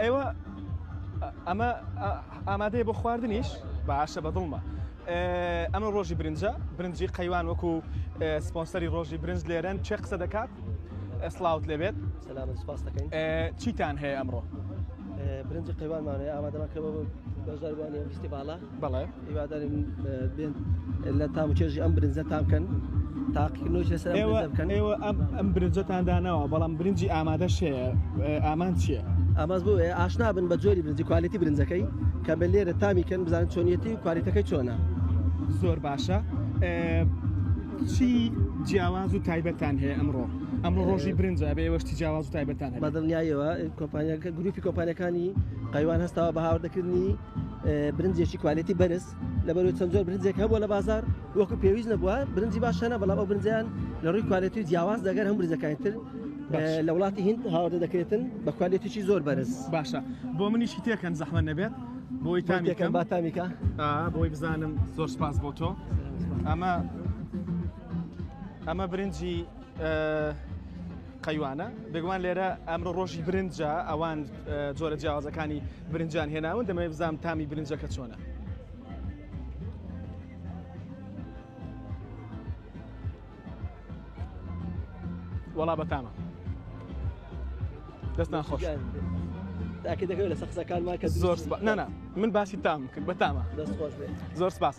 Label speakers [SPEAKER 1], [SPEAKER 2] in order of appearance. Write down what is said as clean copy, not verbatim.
[SPEAKER 1] ئێوە ئەمە ئامادەیە بۆ خواردنیش باشە بەدڵمە. ئەمە ڕۆژی برنجی قەیوان وەکو سپۆنسەری ڕۆژی برنج لێرەن چێ قسە دەکات؟ سلااوت لێبێت
[SPEAKER 2] سلام سپاس دەکەین.
[SPEAKER 1] چیتان هەیە ئەمڕۆ؟
[SPEAKER 2] برنجی قەیوانمانەیە ئامادەماکرەوە بەشداروانی فیستیڤاڵە.
[SPEAKER 1] بەڵێ
[SPEAKER 2] هیوادارین بێن لە تام و چێژی ئەم برنجە تامکەن تاقیکردنەوەی لەسەر ئەم برنجە بکەن.
[SPEAKER 1] ئێوە ئەم برنجەتان داناوە بەڵام برنجی ئامادەش هەیە، ئامان چییە؟
[SPEAKER 2] ئاماز بۆ ئاشنا بن بە جۆری برنجی کوالیتی برنجەکەی کە بە لێرە تامیکەن بزانن چۆنیەتی و کوالیتەکەی چۆنە.
[SPEAKER 1] زۆر باشە. چی جیاواز و تایبەتان هەیە ئەمڕۆ ڕۆژی برنجە بە ئێوەشتی جیاواز و تایبەتان هەیە؟
[SPEAKER 2] بەدڵنیایەوە گروپی کۆمپانیەکانی قەیوان هەستاوە بە هاوردەکردنی برنجێکی کوالیتی بەرز لەبەرەوەی چەند زۆر برنجێک هەبووە لە بازار وەکو پێویست نەبووە برنجی باشەنە بەڵام ئەو برنجیان لە ڕووی کوالیتی جیاواز دەگەر هەم برنجەکانی تر لە وڵاتی هیند هاوردە دەکرێتن بە کوالیتیی زۆر بەرز.
[SPEAKER 1] باشە بۆ منیشی تێکەن زەحمە نەبێت بۆی تامیکەم
[SPEAKER 2] با تامیکە
[SPEAKER 1] بۆی بزانم. زۆر سپاس بۆ تۆ. ئەمە برنجی قەیوانە بێگومان لێرە ئەمڕۆ ڕۆژی برنجە ئەوان جۆرە جیاوازەکانی برنجان هێناون دەمەوێت بزانم تامی برنجەکە چۆنە. وەڵا بەتامە دەستان خۆش
[SPEAKER 2] تاکە دەکەوێت لە سەقسەکانمان کە
[SPEAKER 1] زۆر من باسی تام کرد بەتامە.
[SPEAKER 2] دەست خۆش بێت.
[SPEAKER 1] زۆر سپاس.